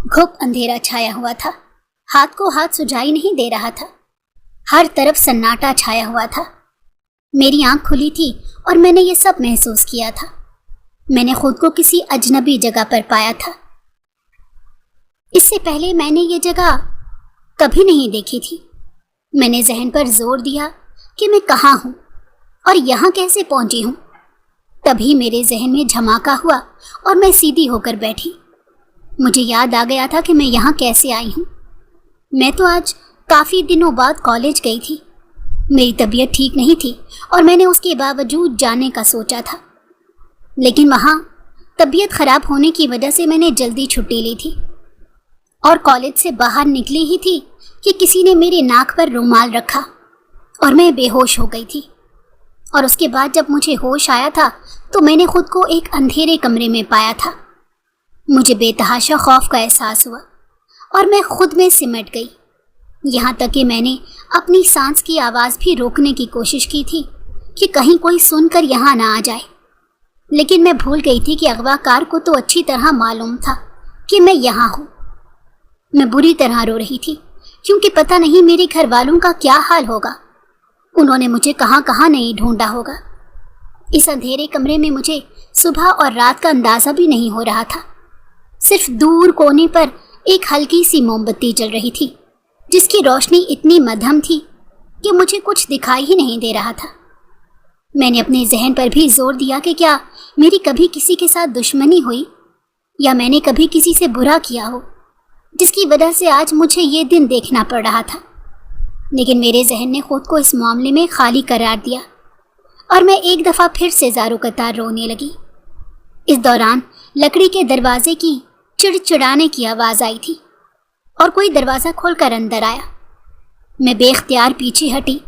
घुप अंधेरा छाया हुआ था। हाथ को हाथ सुझाई नहीं दे रहा था। हर तरफ सन्नाटा छाया हुआ था। मेरी आंख खुली थी और मैंने ये सब महसूस किया था। मैंने खुद को किसी अजनबी जगह पर पाया था। इससे पहले मैंने ये जगह कभी नहीं देखी थी। मैंने जहन पर जोर दिया कि मैं कहाँ हूँ और यहाँ कैसे पहुँची हूँ। तभी मेरे जहन में झमाका हुआ और मैं सीधी होकर बैठी। मुझे याद आ गया था कि मैं यहाँ कैसे आई हूँ। मैं तो आज काफ़ी दिनों बाद कॉलेज गई थी। मेरी तबीयत ठीक नहीं थी और मैंने उसके बावजूद जाने का सोचा था, लेकिन वहाँ तबीयत ख़राब होने की वजह से मैंने जल्दी छुट्टी ली थी और कॉलेज से बाहर निकली ही थी कि किसी ने मेरे नाक पर रुमाल रखा और मैं बेहोश हो गई थी। और उसके बाद जब मुझे होश आया था तो मैंने खुद को एक अंधेरे कमरे में पाया था। मुझे बेतहाशा खौफ का एहसास हुआ और मैं खुद में सिमट गई। यहाँ तक कि मैंने अपनी सांस की आवाज़ भी रोकने की कोशिश की थी कि कहीं कोई सुनकर यहाँ ना आ जाए, लेकिन मैं भूल गई थी कि अगवाकार को तो अच्छी तरह मालूम था कि मैं यहाँ हूँ। मैं बुरी तरह रो रही थी क्योंकि पता नहीं मेरे घर वालों का क्या हाल होगा। उन्होंने मुझे कहाँ कहाँ नहीं ढूंढा होगा। इस अंधेरे कमरे में मुझे सुबह और रात का अंदाज़ा भी नहीं हो रहा था। सिर्फ दूर कोने पर एक हल्की सी मोमबत्ती जल रही थी जिसकी रोशनी इतनी मध्यम थी कि मुझे कुछ दिखाई ही नहीं दे रहा था। मैंने अपने जहन पर भी जोर दिया कि क्या मेरी कभी किसी के साथ दुश्मनी हुई या मैंने कभी किसी से बुरा किया हो जिसकी वजह से आज मुझे ये दिन देखना पड़ रहा था। लेकिन मेरे जहन ने खुद को इस मामले में खाली करार दिया और मैं एक दफ़ा फिर से ज़ारो कतार रोने लगी। इस दौरान लकड़ी के दरवाजे की चिड़चिड़ाने की आवाज़ आई थी और कोई दरवाज़ा खोलकर अंदर आया। मैं बेख्तियार पीछे हटी।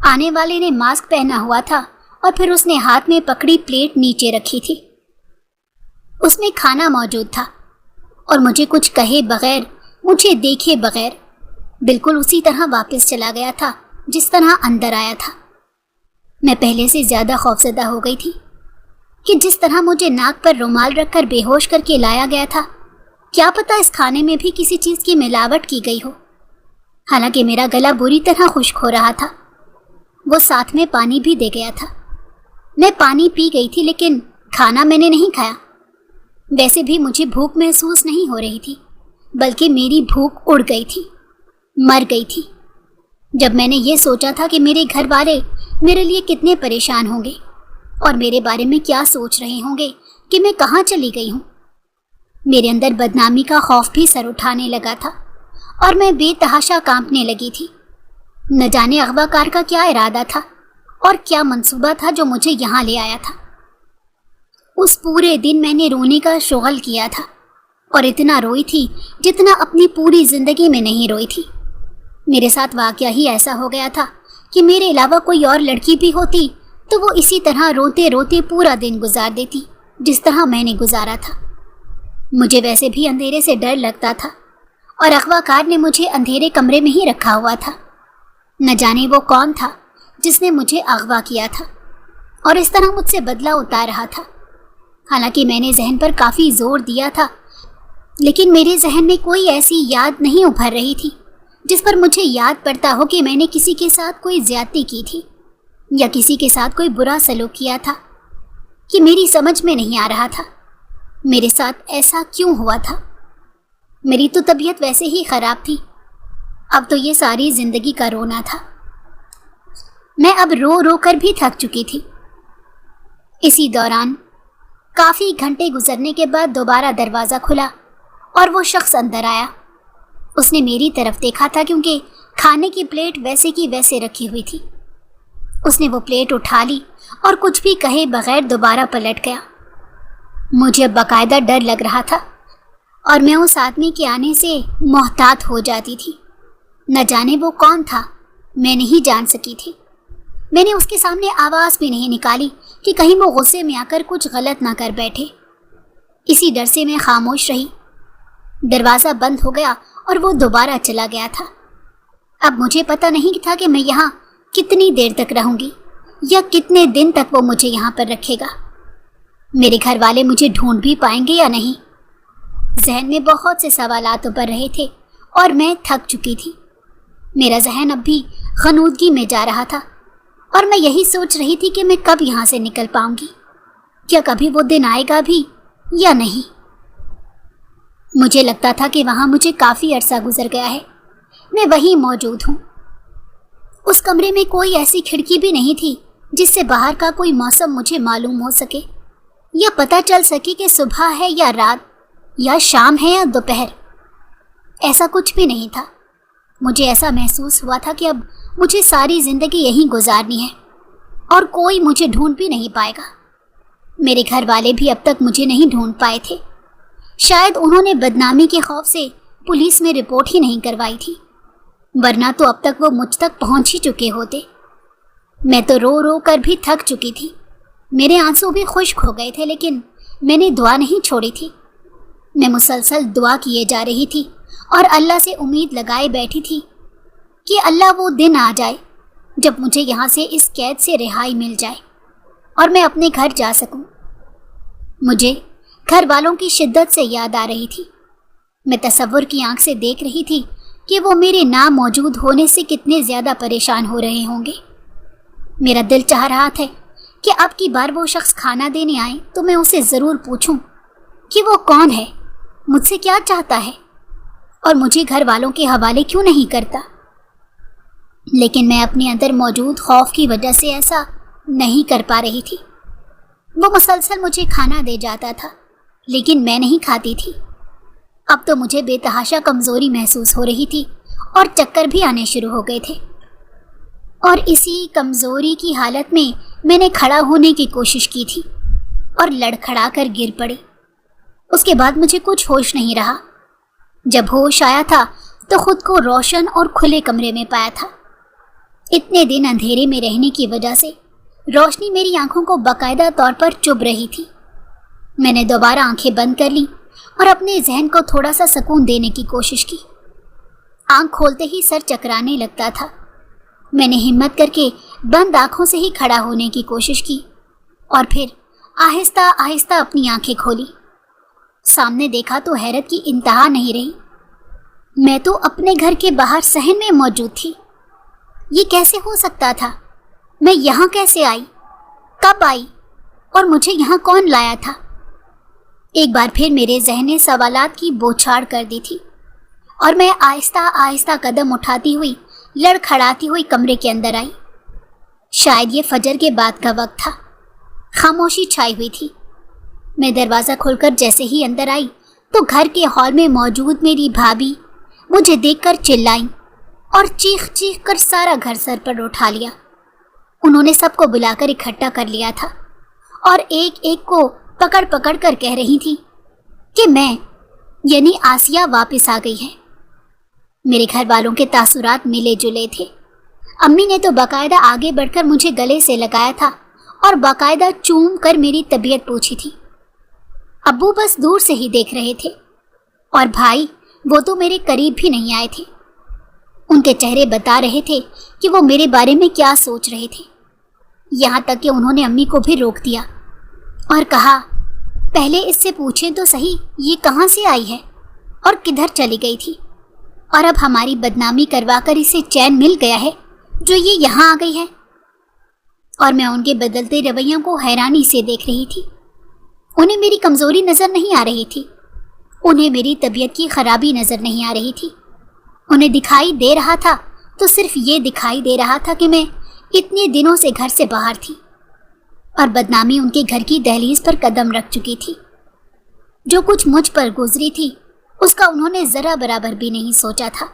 आने वाले ने मास्क पहना हुआ था और फिर उसने हाथ में पकड़ी प्लेट नीचे रखी थी। उसमें खाना मौजूद था और मुझे कुछ कहे बगैर, मुझे देखे बगैर बिल्कुल उसी तरह वापस चला गया था जिस तरह अंदर आया था। मैं पहले से ज़्यादा खौफजदा हो गई थी कि जिस तरह मुझे नाक पर रुमाल रखकर बेहोश करके लाया गया था, क्या पता इस खाने में भी किसी चीज़ की मिलावट की गई हो। हालांकि मेरा गला बुरी तरह खुश्क हो रहा था। वो साथ में पानी भी दे गया था। मैं पानी पी गई थी लेकिन खाना मैंने नहीं खाया। वैसे भी मुझे भूख महसूस नहीं हो रही थी, बल्कि मेरी भूख उड़ गई थी, मर गई थी। जब मैंने ये सोचा था कि मेरे घर वाले मेरे लिए कितने परेशान होंगे और मेरे बारे में क्या सोच रहे होंगे कि मैं कहाँ चली गई हूँ। मेरे अंदर बदनामी का खौफ भी सर उठाने लगा था और मैं बेतहाशा कांपने लगी थी। न जाने अगवाकार का क्या इरादा था और क्या मंसूबा था जो मुझे यहाँ ले आया था। उस पूरे दिन मैंने रोने का शुगल किया था और इतना रोई थी जितना अपनी पूरी ज़िंदगी में नहीं रोई थी। मेरे साथ वाकया ही ऐसा हो गया था कि मेरे अलावा कोई और लड़की भी होती तो वो इसी तरह रोते रोते पूरा दिन गुजार देती जिस तरह मैंने गुजारा था। मुझे वैसे भी अंधेरे से डर लगता था और अगवाकार ने मुझे अंधेरे कमरे में ही रखा हुआ था। न जाने वो कौन था जिसने मुझे अगवा किया था और इस तरह मुझसे बदला उतार रहा था। हालांकि मैंने जहन पर काफ़ी जोर दिया था, लेकिन मेरे जहन में कोई ऐसी याद नहीं उभर रही थी जिस पर मुझे याद पड़ता हो कि मैंने किसी के साथ कोई ज्यादती की थी या किसी के साथ कोई बुरा सलूक किया था। कि मेरी समझ में नहीं आ रहा था मेरे साथ ऐसा क्यों हुआ था। मेरी तो तबीयत वैसे ही ख़राब थी, अब तो ये सारी ज़िंदगी का रोना था। मैं अब रो रो कर भी थक चुकी थी। इसी दौरान काफ़ी घंटे गुजरने के बाद दोबारा दरवाज़ा खुला और वो शख्स अंदर आया। उसने मेरी तरफ देखा था क्योंकि खाने की प्लेट वैसे की वैसे रखी हुई थी। उसने वो प्लेट उठा ली और कुछ भी कहे बगैर दोबारा पलट गया। मुझे बाकायदा डर लग रहा था और मैं उस आदमी के आने से मोहतात हो जाती थी। न जाने वो कौन था, मैं नहीं जान सकी थी। मैंने उसके सामने आवाज़ भी नहीं निकाली कि कहीं वो गुस्से में आकर कुछ गलत ना कर बैठे। इसी डर से मैं खामोश रही। दरवाज़ा बंद हो गया और वो दोबारा चला गया था। अब मुझे पता नहीं था कि मैं यहाँ कितनी देर तक रहूँगी या कितने दिन तक वो मुझे यहाँ पर रखेगा। मेरे घर वाले मुझे ढूंढ भी पाएंगे या नहीं। ذہن میں بہت سے سوالات ابھر رہے تھے اور میں تھک چکی تھی۔ میرا ذہن اب بھی غنودگی میں جا رہا تھا اور میں یہی سوچ رہی تھی کہ میں کب یہاں سے نکل پاؤں گی، کیا کبھی وہ دن آئے گا بھی یا نہیں۔ مجھے لگتا تھا کہ وہاں مجھے کافی عرصہ گزر گیا ہے، میں وہیں موجود ہوں۔ اس کمرے میں کوئی ایسی کھڑکی بھی نہیں تھی جس سے باہر کا کوئی موسم مجھے معلوم ہو سکے یا پتہ چل سکے کہ صبح ہے یا رات یا شام ہے یا دوپہر۔ ایسا کچھ بھی نہیں تھا۔ مجھے ایسا محسوس ہوا تھا کہ اب مجھے ساری زندگی یہیں گزارنی ہے اور کوئی مجھے ڈھونڈ بھی نہیں پائے گا۔ میرے گھر والے بھی اب تک مجھے نہیں ڈھونڈ پائے تھے، شاید انہوں نے بدنامی کے خوف سے پولیس میں رپورٹ ہی نہیں کروائی تھی، ورنہ تو اب تک وہ مجھ تک پہنچ ہی چکے ہوتے۔ میں تو رو رو کر بھی تھک چکی تھی، میرے آنسو بھی خشک ہو گئے تھے، لیکن میں نے دعا نہیں چھوڑی تھی۔ میں مسلسل دعا کیے جا رہی تھی اور اللہ سے امید لگائے بیٹھی تھی کہ اللہ وہ دن آ جائے جب مجھے یہاں سے اس قید سے رہائی مل جائے اور میں اپنے گھر جا سکوں۔ مجھے گھر والوں کی شدت سے یاد آ رہی تھی۔ میں تصور کی آنکھ سے دیکھ رہی تھی کہ وہ میرے نہ موجود ہونے سے کتنے زیادہ پریشان ہو رہے ہوں گے۔ میرا دل چاہ رہا تھا کہ اب کی بار وہ شخص کھانا دینے آئے تو میں اسے ضرور پوچھوں کہ وہ کون ہے، مجھ سے کیا چاہتا ہے اور مجھے گھر والوں کے حوالے کیوں نہیں کرتا۔ لیکن میں اپنے اندر موجود خوف کی وجہ سے ایسا نہیں کر پا رہی تھی۔ وہ مسلسل مجھے کھانا دے جاتا تھا لیکن میں نہیں کھاتی تھی۔ اب تو مجھے بے تحاشا کمزوری محسوس ہو رہی تھی اور چکر بھی آنے شروع ہو گئے تھے، اور اسی کمزوری کی حالت میں نے کھڑا ہونے کی کوشش کی تھی اور لڑکھڑا کر گر پڑی۔ اس کے بعد مجھے کچھ ہوش نہیں رہا۔ جب ہوش آیا تھا تو خود کو روشن اور کھلے کمرے میں پایا تھا۔ اتنے دن اندھیرے میں رہنے کی وجہ سے روشنی میری آنکھوں کو باقاعدہ طور پر چبھ رہی تھی۔ میں نے دوبارہ آنکھیں بند کر لیں اور اپنے ذہن کو تھوڑا سا سکون دینے کی کوشش کی۔ آنکھ کھولتے ہی سر چکرانے لگتا تھا۔ میں نے ہمت کر کے بند آنکھوں سے ہی کھڑا ہونے کی کوشش کی اور پھر آہستہ آہستہ اپنی آنکھیں کھولی۔ سامنے دیکھا تو حیرت کی انتہا نہیں رہی۔ میں تو اپنے گھر کے باہر صحن میں موجود تھی۔ یہ کیسے ہو سکتا تھا؟ میں یہاں کیسے آئی؟ کب آئی؟ اور مجھے یہاں کون لایا تھا؟ ایک بار پھر میرے ذہن نے سوالات کی بوچھاڑ کر دی تھی اور میں آہستہ آہستہ قدم اٹھاتی ہوئی لڑکھڑاتی ہوئی کمرے کے اندر آئی۔ شاید یہ فجر کے بعد کا وقت تھا۔ خاموشی چھائی ہوئی تھی۔ میں دروازہ کھول کر جیسے ہی اندر آئی تو گھر کے ہال میں موجود میری بھابھی مجھے دیکھ کر چلائیں اور چیخ چیخ کر سارا گھر سر پر اٹھا لیا۔ انہوں نے سب کو بلا کر اکٹھا کر لیا تھا اور ایک ایک کو پکڑ پکڑ کر کہہ رہی تھی کہ میں یعنی آسیہ واپس آ گئی ہے۔ میرے گھر والوں کے تاثرات ملے جلے تھے۔ امی نے تو باقاعدہ آگے بڑھ کر مجھے گلے سے لگایا تھا اور باقاعدہ چوم کر میری طبیعت پوچھی تھی۔ ابو بس دور سے ہی دیکھ رہے تھے اور بھائی وہ تو میرے قریب بھی نہیں آئے تھے۔ ان کے چہرے بتا رہے تھے کہ وہ میرے بارے میں کیا سوچ رہے تھے، یہاں تک کہ انہوں نے امی کو بھی روک دیا اور کہا پہلے اس سے پوچھیں تو صحیح یہ کہاں سے آئی ہے اور کدھر چلی گئی تھی، اور اب ہماری بدنامی کروا کر اسے چین مل گیا ہے جو یہ یہاں آ گئی ہے۔ اور میں ان کے بدلتے رویوں کو حیرانی سے دیکھ رہی تھی۔ انہیں میری کمزوری نظر نہیں آ رہی تھی، انہیں میری طبیعت کی خرابی نظر نہیں آ رہی تھی۔ انہیں دکھائی دے رہا تھا تو صرف یہ دکھائی دے رہا تھا کہ میں اتنے دنوں سے گھر سے باہر تھی اور بدنامی ان کے گھر کی دہلیز پر قدم رکھ چکی تھی۔ جو کچھ مجھ پر گزری تھی اس کا انہوں نے ذرا برابر بھی نہیں سوچا تھا۔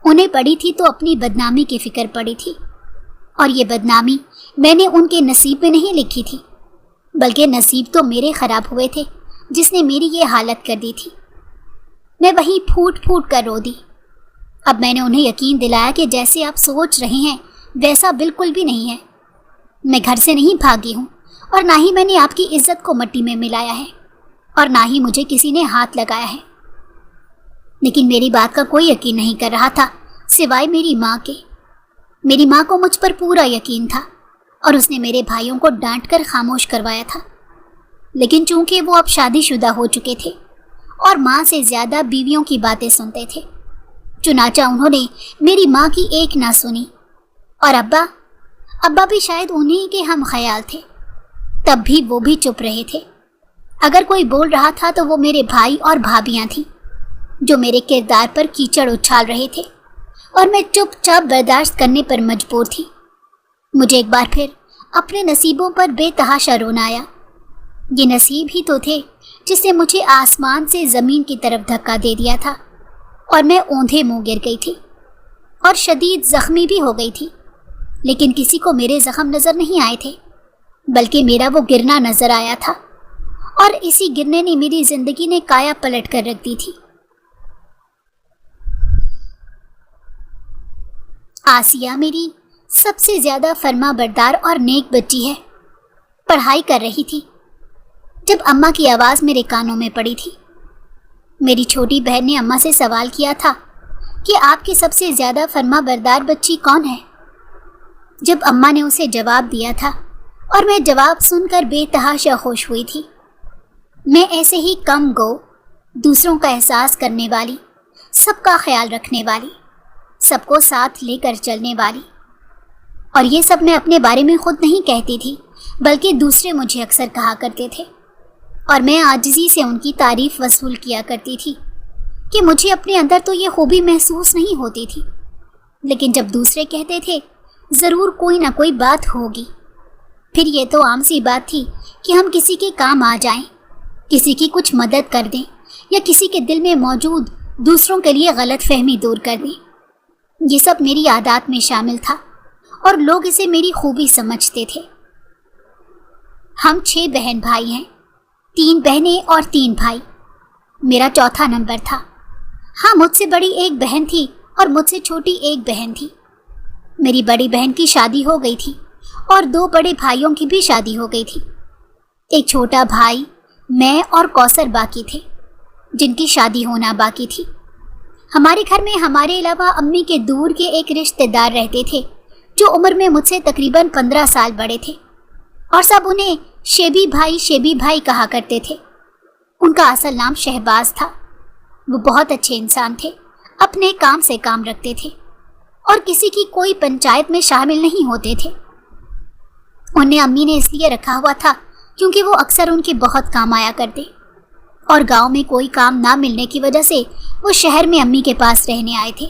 انہیں پڑی تھی تو اپنی بدنامی کی فکر پڑی تھی، اور یہ بدنامی میں نے ان کے نصیب میں نہیں لکھی تھی، بلکہ نصیب تو میرے خراب ہوئے تھے جس نے میری یہ حالت کر دی تھی۔ میں وہیں پھوٹ پھوٹ کر رو دی۔ اب میں نے انہیں یقین دلایا کہ جیسے آپ سوچ رہے ہیں ویسا بالکل بھی نہیں ہے۔ میں گھر سے نہیں بھاگی ہوں اور نہ ہی میں نے آپ کی عزت کو مٹی میں ملایا ہے اور نہ ہی مجھے کسی نے ہاتھ لگایا ہے۔ لیکن میری بات کا کوئی یقین نہیں کر رہا تھا سوائے میری ماں کے۔ میری ماں کو مجھ پر پورا یقین تھا اور اس نے میرے بھائیوں کو ڈانٹ کر خاموش کروایا تھا، لیکن چونکہ وہ اب شادی شدہ ہو چکے تھے और माँ से ज़्यादा बीवियों की बातें सुनते थे। चुनाचा उन्होंने मेरी माँ की एक ना सुनी। और अब्बा भी शायद उन्हीं के हम ख्याल थे, तब भी वो भी चुप रहे थे। अगर कोई बोल रहा था तो वो मेरे भाई और भाभियाँ थीं, जो मेरे किरदार पर कीचड़ उछाल रहे थे, और मैं चुपचाप बर्दाश्त करने पर मजबूर थी। मुझे एक बार फिर अपने नसीबों पर बेतहाशा रोना आया। ये नसीब ही तो थे जिसने मुझे आसमान से ज़मीन की तरफ धक्का दे दिया था, और मैं औंधे मुँह गिर गई थी और शदीद ज़ख्मी भी हो गई थी। लेकिन किसी को मेरे ज़ख्म नज़र नहीं आए थे, बल्कि मेरा वो गिरना नज़र आया था, और इसी गिरने ने मेरी ज़िंदगी ने काया पलट कर रख दी थी। आसिया मेरी सबसे ज़्यादा फर्माबरदार और नेक बच्ची है। पढ़ाई कर रही थी जब अम्मा की आवाज़ मेरे कानों में पड़ी थी। मेरी छोटी बहन ने अम्मा से सवाल किया था कि आपकी सबसे ज़्यादा फर्माबरदार बच्ची कौन है। जब अम्मा ने उसे जवाब दिया था और मैं जवाब सुनकर बेतहाशा खुश हुई थी। मैं ऐसे ही कम गो, दूसरों का एहसास करने वाली, सबका ख्याल रखने वाली, सबको साथ लेकर चलने वाली। और ये सब मैं अपने बारे में खुद नहीं कहती थी, बल्कि दूसरे मुझे अक्सर कहा करते थे, और मैं आजिज़ी से उनकी तारीफ़ वसूल किया करती थी कि मुझे अपने अंदर तो ये खूबी महसूस नहीं होती थी, लेकिन जब दूसरे कहते थे ज़रूर कोई ना कोई बात होगी। फिर ये तो आम सी बात थी कि हम किसी के काम आ जाएं, किसी की कुछ मदद कर दें, या किसी के दिल में मौजूद दूसरों के लिए गलत फहमी दूर कर दें। ये सब मेरी आदत में शामिल था, और लोग इसे मेरी खूबी समझते थे। हम 6 बहन भाई हैं, 3 बहनें और 3 भाई। मेरा चौथा नंबर था। हाँ, मुझसे बड़ी एक बहन थी और मुझसे छोटी एक बहन थी। मेरी बड़ी बहन की शादी हो गई थी और 2 बड़े भाइयों की भी शादी हो गई थी। एक छोटा भाई, मैं और कौसर बाकी थे, जिनकी शादी होना बाकी थी। हमारे घर में हमारे अलावा अम्मी के दूर के एक रिश्तेदार रहते थे, जो उम्र में मुझसे तकरीबन 15 साल बड़े थे, और सब उन्हें शेबी भाई कहा करते थे। उनका असल नाम शहबाज था। वो बहुत अच्छे इंसान थे, अपने काम से काम रखते थे और किसी की कोई पंचायत में शामिल नहीं होते थे। उन्हें अम्मी ने इसलिए रखा हुआ था क्योंकि वो अक्सर उनके बहुत काम आया करते, और गांव में कोई काम ना मिलने की वजह से वो शहर में अम्मी के पास रहने आए थे।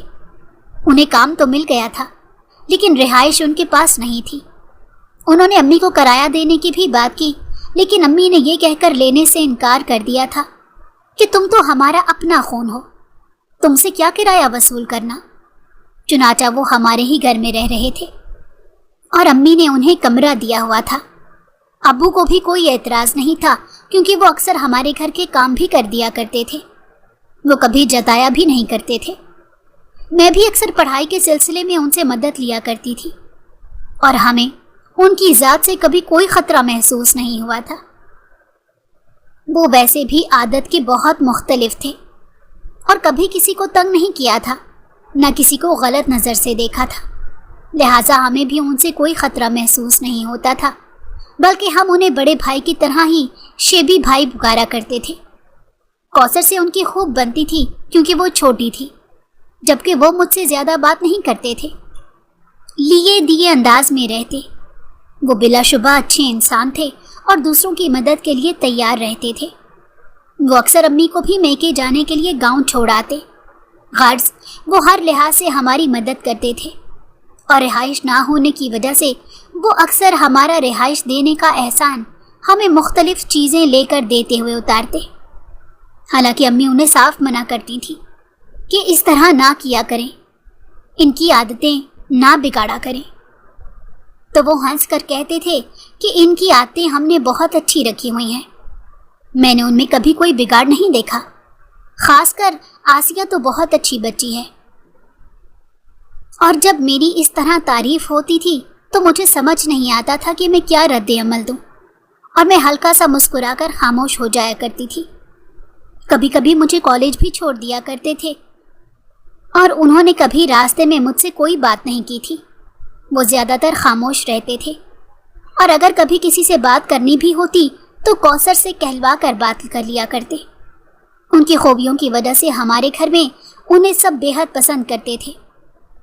उन्हें काम तो मिल गया था, लेकिन रिहाइश उनके पास नहीं थी। उन्होंने अम्मी को किराया देने की भी बात की, लेकिन अम्मी ने ये कहकर लेने से इनकार कर दिया था कि तुम तो हमारा अपना खून हो, तुमसे क्या किराया वसूल करना। चुनाचा वो हमारे ही घर में रह रहे थे, और अम्मी ने उन्हें कमरा दिया हुआ था। अब्बू को भी कोई एतराज़ नहीं था, क्योंकि वो अक्सर हमारे घर के काम भी कर दिया करते थे। वो कभी जताया भी नहीं करते थे। मैं भी अक्सर पढ़ाई के सिलसिले में उनसे मदद लिया करती थी, और हमें उनकी ज़ात से कभी कोई ख़तरा महसूस नहीं हुआ था। वो वैसे भी आदत के बहुत मुख्तलिफ थे, और कभी किसी को तंग नहीं किया था, न किसी को गलत नज़र से देखा था। लिहाजा हमें भी उनसे कोई ख़तरा महसूस नहीं होता था, बल्कि हम उन्हें बड़े भाई की तरह ही शेबी भाई पुकारा करते थे। कौसर से उनकी खूब बनती थी, क्योंकि वो छोटी थी, जबकि वो मुझसे ज़्यादा बात नहीं करते थे। लिए दिए अंदाज में रहते। वो बिलाशुबा अच्छे इंसान थे और दूसरों की मदद के लिए तैयार रहते थे। वो अक्सर अम्मी को भी मैके जाने के लिए गांव छोड़ आते। गर्ज वो हर लिहाज से हमारी मदद करते थे, और रिहाइश ना होने की वजह से वो अक्सर हमारा रिहाइश देने का एहसान हमें मुख्तलिफ चीज़ें लेकर देते हुए उतारते। हालांकि अम्मी उन्हें साफ मना करती थी कि इस तरह ना किया करें, इनकी आदतें ना बिगाड़ा करें। तो वो हंस कर कहते थे कि इनकी आदतें हमने बहुत अच्छी रखी हुई हैं, मैंने उनमें कभी कोई बिगाड़ नहीं देखा। खासकर आसिया तो बहुत अच्छी बच्ची है। और जब मेरी इस तरह तारीफ होती थी तो मुझे समझ नहीं आता था कि मैं क्या रद्द अमल दूं, और मैं हल्का सा मुस्कुराकर खामोश हो जाया करती थी। कभी कभी मुझे कॉलेज भी छोड़ दिया करते थे, और उन्होंने कभी रास्ते में मुझसे कोई बात नहीं की थी। वो ज़्यादातर खामोश रहते थे, और अगर कभी किसी से बात करनी भी होती तो कौसर से कहलवा कर बात कर लिया करते। ان کی خوبیوں کی وجہ سے ہمارے گھر میں انہیں سب بے حد پسند کرتے تھے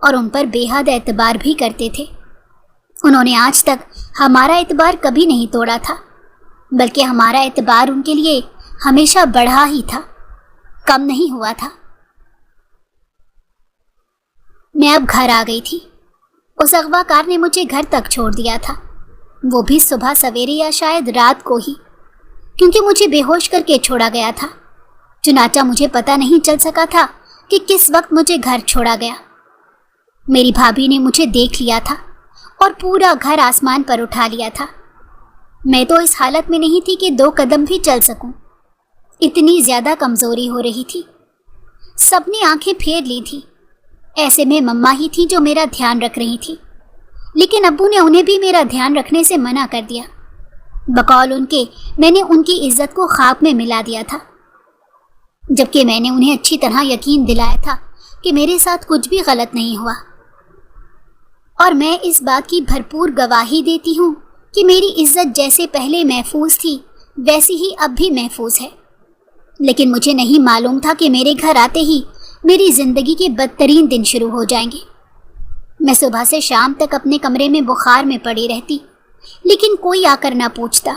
اور ان پر بے حد اعتبار بھی کرتے تھے۔ انہوں نے آج تک ہمارا اعتبار کبھی نہیں توڑا تھا، بلکہ ہمارا اعتبار ان کے لیے ہمیشہ بڑھا ہی تھا، کم نہیں ہوا تھا۔ میں اب گھر آ گئی تھی۔ اس اغواکار نے مجھے گھر تک چھوڑ دیا تھا، وہ بھی صبح سویرے یا شاید رات کو ہی، کیونکہ مجھے بے ہوش کر کے چھوڑا گیا تھا۔ چنانچہ مجھے پتہ نہیں چل سکا تھا کہ کس وقت مجھے گھر چھوڑا گیا۔ میری بھابھی نے مجھے دیکھ لیا تھا اور پورا گھر آسمان پر اٹھا لیا تھا۔ میں تو اس حالت میں نہیں تھی کہ 2 قدم بھی چل سکوں، اتنی زیادہ کمزوری ہو رہی تھی۔ سب نے آنکھیں پھیر لی تھی، ایسے میں مما ہی تھی جو میرا دھیان رکھ رہی تھی، لیکن ابو نے انہیں بھی میرا دھیان رکھنے سے منع کر دیا۔ بقول ان کے میں نے ان کی عزت کو خاک میں ملا دیا تھا، جبکہ میں نے انہیں اچھی طرح یقین دلایا تھا کہ میرے ساتھ کچھ بھی غلط نہیں ہوا، اور میں اس بات کی بھرپور گواہی دیتی ہوں کہ میری عزت جیسے پہلے محفوظ تھی ویسی ہی اب بھی محفوظ ہے۔ لیکن مجھے نہیں معلوم تھا کہ میرے گھر آتے ہی میری زندگی کے بدترین دن شروع ہو جائیں گے۔ میں صبح سے شام تک اپنے کمرے میں بخار میں پڑی رہتی، لیکن کوئی آ کر نہ پوچھتا۔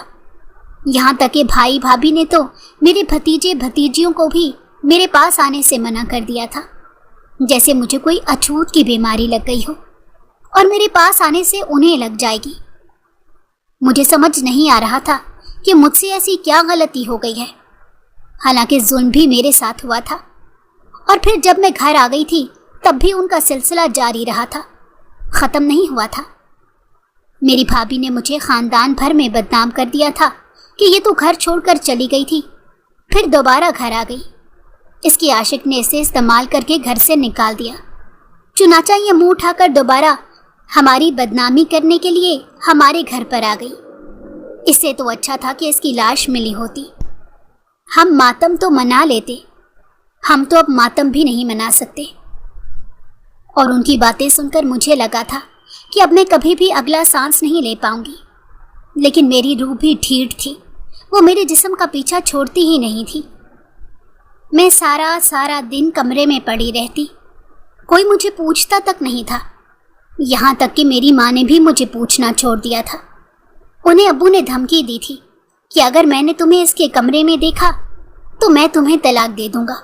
یہاں تک کہ بھائی بھابھی نے تو میرے بھتیجے بھتیجیوں کو بھی میرے پاس آنے سے منع کر دیا تھا، جیسے مجھے کوئی اچھوت کی بیماری لگ گئی ہو اور میرے پاس آنے سے انہیں لگ جائے گی۔ مجھے سمجھ نہیں آ رہا تھا کہ مجھ سے ایسی کیا غلطی ہو گئی ہے، حالانکہ ظلم بھی میرے ساتھ ہوا تھا، اور پھر جب میں گھر آ گئی تھی تب بھی ان کا سلسلہ جاری رہا تھا، ختم نہیں ہوا تھا۔ میری بھابھی نے مجھے خاندان بھر میں بدنام کر دیا تھا کہ یہ تو گھر چھوڑ کر چلی گئی تھی، پھر دوبارہ گھر آ گئی۔ اس کی عاشق نے اسے استعمال کر کے گھر سے نکال دیا، چنانچہ یہ منہ اٹھا کر دوبارہ ہماری بدنامی کرنے کے لیے ہمارے گھر پر آ گئی۔ اس سے تو اچھا تھا کہ اس کی لاش ملی ہوتی۔ ہم ماتم تو منا لیتے، ہم تو اب ماتم بھی نہیں منا سکتے۔ اور ان کی باتیں سن کر مجھے لگا تھا کہ اب میں کبھی بھی اگلا سانس نہیں لے پاؤں گی، لیکن میری روح بھی ڈھیٹ تھی، وہ میرے جسم کا پیچھا چھوڑتی ہی نہیں تھی۔ میں سارا دن کمرے میں پڑی رہتی، کوئی مجھے پوچھتا تک نہیں تھا، یہاں تک کہ میری ماں نے بھی مجھے پوچھنا چھوڑ دیا تھا۔ انہیں ابو نے دھمکی دی تھی کہ اگر میں نے تمہیں اس کے کمرے میں دیکھا تو میں تمہیں طلاق دے دوں گا۔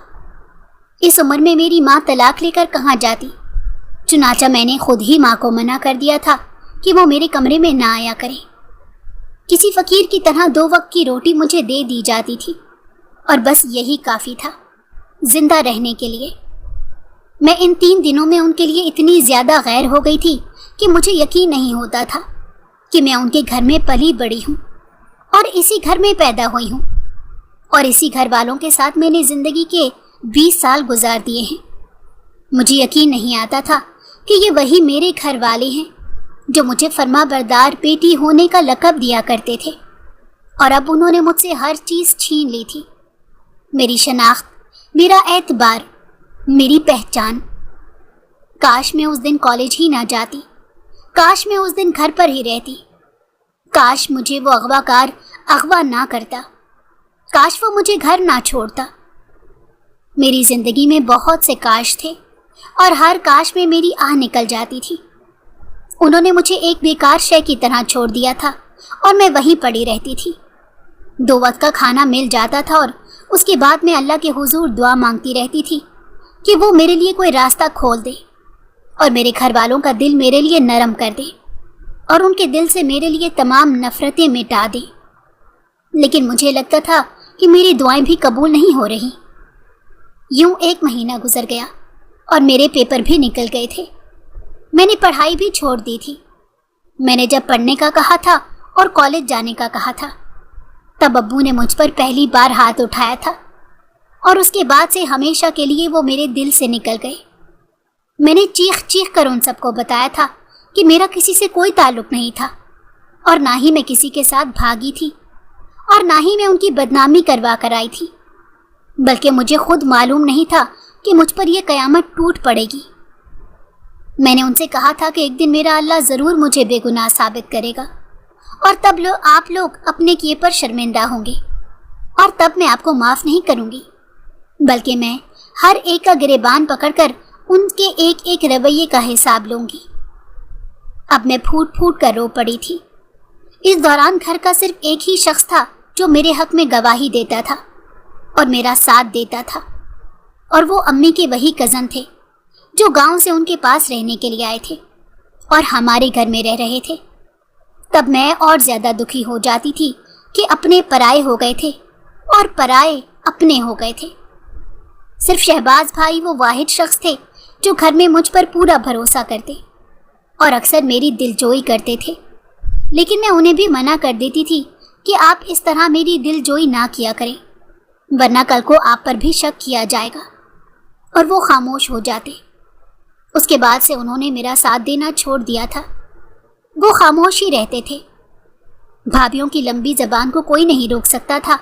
اس عمر میں میری ماں طلاق لے کر کہاں جاتی؟ چنانچہ میں نے خود ہی ماں کو منع کر دیا تھا کہ وہ میرے کمرے میں نہ آیا کرے۔ کسی فقیر کی طرح 2 وقت کی روٹی مجھے دے دی جاتی تھی، اور بس یہی کافی تھا زندہ رہنے کے لیے۔ میں ان 3 دنوں میں ان کے لیے اتنی زیادہ غیر ہو گئی تھی کہ مجھے یقین نہیں ہوتا تھا کہ میں ان کے گھر میں پلی بڑی ہوں اور اسی گھر میں پیدا ہوئی ہوں، اور اسی گھر والوں کے ساتھ میں نے زندگی کے 20 سال گزار دیے ہیں۔ مجھے یقین نہیں آتا تھا کہ یہ وہی میرے گھر والے ہیں جو مجھے فرما بردار بیٹی ہونے کا لقب دیا کرتے تھے، اور اب انہوں نے مجھ سے ہر چیز چھین لی تھی، میری شناخت، میرا اعتبار، میری پہچان۔ کاش میں اس دن کالج ہی نہ جاتی، کاش میں اس دن گھر پر ہی رہتی، کاش مجھے وہ اغواکار اغوا نہ کرتا، کاش وہ مجھے گھر نہ چھوڑتا۔ میری زندگی میں بہت سے کاش تھے، اور ہر کاش میں میری آہ نکل جاتی تھی۔ انہوں نے مجھے ایک بیکار شے کی طرح چھوڑ دیا تھا، اور میں وہیں پڑی رہتی تھی۔ 2 وقت کا کھانا مل جاتا تھا، اور اس کے بعد میں اللہ کے حضور دعا مانگتی رہتی تھی کہ وہ میرے لیے کوئی راستہ کھول دے، اور میرے گھر والوں کا دل میرے لیے نرم کر دے، اور ان کے دل سے میرے لیے تمام نفرتیں مٹا دے۔ لیکن مجھے لگتا تھا کہ میری دعائیں بھی قبول نہیں ہو رہی۔ یوں 1 مہینہ گزر گیا، اور میرے پیپر بھی نکل گئے تھے۔ میں نے پڑھائی بھی چھوڑ دی تھی۔ میں نے جب پڑھنے کا کہا تھا اور کالج جانے کا کہا تھا، تب ابو نے مجھ پر پہلی بار ہاتھ اٹھایا تھا، اور اس کے بعد سے ہمیشہ کے لیے وہ میرے دل سے نکل گئے۔ میں نے چیخ چیخ کر ان سب کو بتایا تھا کہ میرا کسی سے کوئی تعلق نہیں تھا، اور نہ ہی میں کسی کے ساتھ بھاگی تھی، اور نہ ہی میں ان کی بدنامی کروا کر آئی تھی، بلکہ مجھے خود معلوم نہیں تھا کہ مجھ پر یہ قیامت ٹوٹ پڑے گی۔ میں نے ان سے کہا تھا کہ ایک دن میرا اللہ ضرور مجھے بے گناہ ثابت کرے گا، اور تب آپ لوگ اپنے کیے پر شرمندہ ہوں گے، اور تب میں آپ کو معاف نہیں کروں گی۔ बल्कि मैं हर एक का गिरेबान पकड़कर उनके एक एक रवैये का हिसाब लूंगी। अब मैं फूट फूट कर रो पड़ी थी। इस दौरान घर का सिर्फ एक ही शख्स था जो मेरे हक में गवाही देता था और मेरा साथ देता था, और वो अम्मी के वही कज़न थे जो गांव से उनके पास रहने के लिए आए थे और हमारे घर में रह रहे थे। तब मैं और ज़्यादा दुखी हो जाती थी कि अपने पराए हो गए थे और पराए अपने हो गए थे। सिर्फ शहबाज भाई वो वाहिद शख्स थे जो घर में मुझ पर पूरा भरोसा करते और अक्सर मेरी दिलजोई करते थे, लेकिन मैं उन्हें भी मना कर देती थी कि आप इस तरह मेरी दिलजोई ना किया करें, वरना कल को आप पर भी शक किया जाएगा, और वो खामोश हो जाते। उसके बाद से उन्होंने मेरा साथ देना छोड़ दिया था। वो खामोश ही रहते थे। भाभीियों की लंबी ज़बान को कोई नहीं रोक सकता था,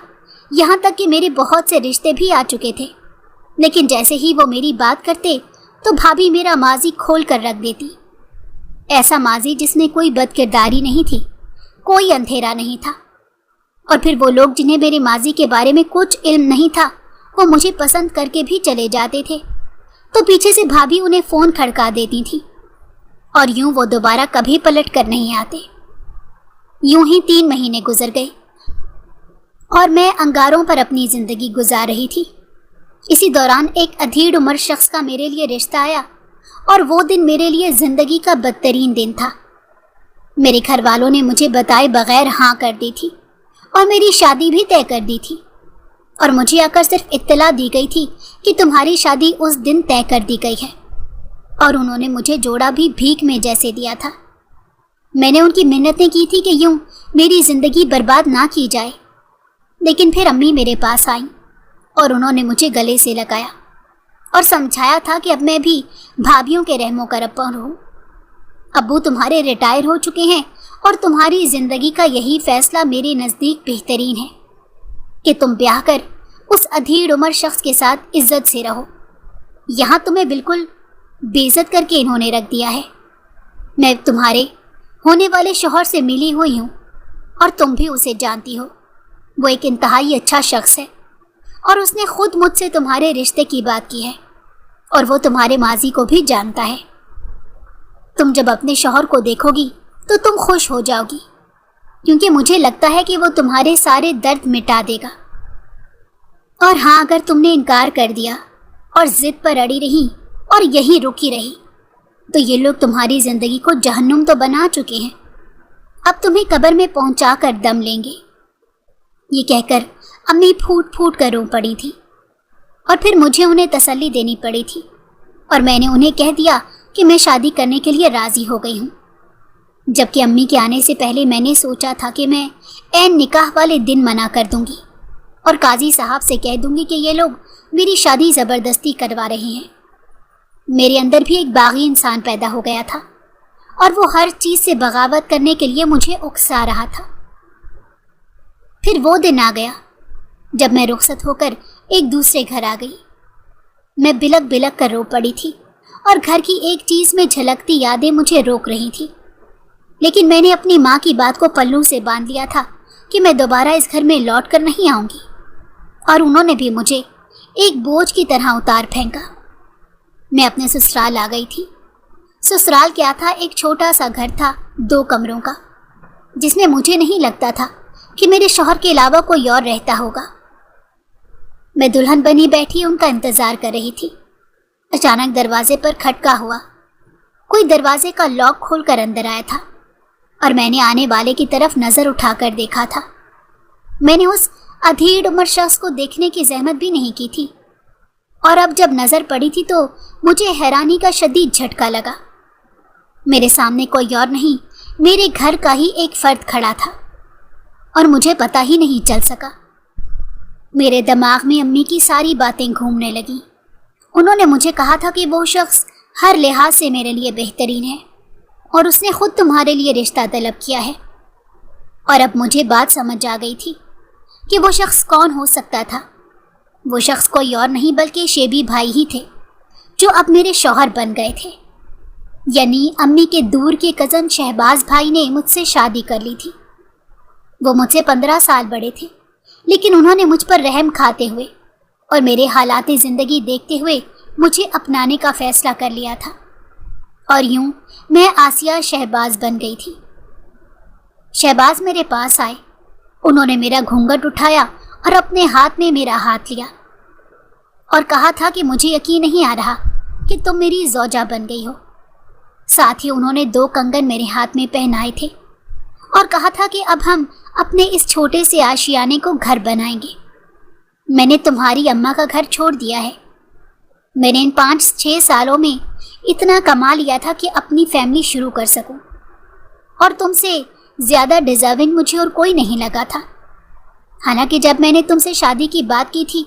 यहाँ तक कि मेरे बहुत से रिश्ते भी आ चुके थे, लेकिन जैसे ही वो मेरी बात करते तो भाभी मेरा माजी खोल कर रख देती। ऐसा माजी जिसमें कोई बदकिरदारी नहीं थी, कोई अंधेरा नहीं था। और फिर वो लोग जिन्हें मेरे माजी के बारे में कुछ इल्म नहीं था, वो मुझे पसंद करके भी चले जाते थे, तो पीछे से भाभी उन्हें फ़ोन खड़का देती थी और यूं वो दोबारा कभी पलट कर नहीं आते। यूं ही 3 महीने गुजर गए और मैं अंगारों पर अपनी ज़िंदगी गुजार रही थी। इसी दौरान एक अधीड़ उम्र शख्स का मेरे लिए रिश्ता आया, और वो दिन मेरे लिए ज़िंदगी का बदतरीन दिन था। मेरे घर वालों ने मुझे बताए बगैर हाँ कर दी थी और मेरी शादी भी तय कर दी थी, और मुझे आकर सिर्फ इत्तला दी गई थी कि तुम्हारी शादी उस दिन तय कर दी गई है, और उन्होंने मुझे जोड़ा भी भीख में जैसे दिया था। मैंने उनकी मिन्नतें की थी कि यूं मेरी ज़िंदगी बर्बाद ना की जाए, लेकिन फिर अम्मी मेरे पास आईं और उन्होंने मुझे गले से लगाया और समझाया था कि अब मैं भी भाभीियों के रहमो करम हूँ। अब्बू तुम्हारे रिटायर हो चुके हैं और तुम्हारी ज़िंदगी का यही फ़ैसला मेरे नज़दीक बेहतरीन है कि तुम ब्याह कर उस अधीड़ उम्र शख्स के साथ इज्जत से रहो। यहाँ तुम्हें बिल्कुल बेइज्जत करके इन्होंने रख दिया है। मैं तुम्हारे होने वाले शौहर से मिली हुई हूँ और तुम भी उसे जानती हो। वो एक इंतहाई अच्छा शख्स है और उसने खुद मुझसे तुम्हारे रिश्ते की बात की है, और वो तुम्हारे माजी को भी जानता है। तुम जब अपने शौहर को देखोगी तो तुम खुश हो जाओगी, क्योंकि मुझे लगता है कि वो तुम्हारे सारे दर्द मिटा देगा। और हाँ, अगर तुमने इनकार कर दिया और ज़िद पर अड़ी रही और यहीं रुकी रही, तो ये लोग तुम्हारी ज़िंदगी को जहन्नुम तो बना चुके हैं, अब तुम्हें कब्र में पहुंचा कर दम लेंगे। ये कहकर अम्मी फूट फूट कर रो पड़ी थी, और फिर मुझे उन्हें तसल्ली देनी पड़ी थी, और मैंने उन्हें कह दिया कि मैं शादी करने के लिए राज़ी हो गई हूँ। जबकि अम्मी के आने से पहले मैंने सोचा था कि मैं ऐन निकाह वाले दिन मना कर दूंगी और काजी साहब से कह दूंगी कि ये लोग मेरी शादी ज़बरदस्ती करवा रहे हैं। मेरे अंदर भी एक बागी इंसान पैदा हो गया था, और वो हर चीज़ से बगावत करने के लिए मुझे उकसा रहा था। फिर वो दिन आ गया जब मैं रुखसत होकर एक दूसरे घर आ गई। मैं बिलक बिलक कर रो पड़ी थी, और घर की एक चीज़ में झलकती यादें मुझे रोक रही थी, लेकिन मैंने अपनी माँ की बात को पल्लू से बांध लिया था कि मैं दोबारा इस घर में लौट कर नहीं आऊँगी, और उन्होंने भी मुझे एक बोझ की तरह उतार फेंका। मैं अपने ससुराल आ गई थी। ससुराल क्या था, एक छोटा सा घर था 2 कमरों का, जिसमें मुझे नहीं लगता था कि मेरे शौहर के अलावा कोई और रहता होगा। मैं दुल्हन बनी बैठी उनका इंतज़ार कर रही थी। अचानक दरवाजे पर खटका हुआ। कोई दरवाजे का लॉक खोलकर अंदर आया था, और मैंने आने वाले की तरफ नज़र उठाकर देखा था। मैंने उस अधीड़ उम्र शख्स को देखने की जहमत भी नहीं की थी, और अब जब नज़र पड़ी थी तो मुझे हैरानी का शदीद झटका लगा। मेरे सामने कोई और नहीं, मेरे घर का ही एक फ़र्द खड़ा था, और मुझे पता ही नहीं चल सका। मेरे दिमाग में अम्मी की सारी बातें घूमने लगीं। उन्होंने मुझे कहा था कि वो शख्स हर लिहाज से मेरे लिए बेहतरीन है, और उसने खुद तुम्हारे लिए रिश्ता तलब किया है। और अब मुझे बात समझ आ गई थी कि वो शख्स कौन हो सकता था। वो शख्स कोई और नहीं बल्कि शेबी भाई ही थे, जो अब मेरे शौहर बन गए थे। यानी अम्मी के दूर के कज़न शहबाज भाई ने मुझसे शादी कर ली थी। वो मुझसे 15 साल बड़े थे, लेकिन उन्होंने मुझ पर रहम खाते हुए اور میرے حالات زندگی دیکھتے ہوئے مجھے اپنانے کا فیصلہ کر لیا تھا، اور یوں میں آسیہ شہباز بن گئی تھی۔ شہباز میرے پاس آئے، انہوں نے میرا گھونگھٹ اٹھایا اور اپنے ہاتھ میں میرا ہاتھ لیا اور کہا تھا کہ مجھے یقین نہیں آ رہا کہ تم میری زوجہ بن گئی ہو۔ ساتھ ہی انہوں نے 2 کنگن میرے ہاتھ میں پہنائے تھے اور کہا تھا کہ اب ہم اپنے اس چھوٹے سے آشیانے کو گھر بنائیں گے۔ میں نے تمہاری اماں کا گھر چھوڑ دیا ہے۔ میں نے ان 5-6 سالوں میں اتنا کما لیا تھا کہ اپنی فیملی شروع کر سکوں، اور تم سے زیادہ ڈیزرونگ مجھے اور کوئی نہیں لگا تھا۔ حالانکہ جب میں نے تم سے شادی کی بات کی تھی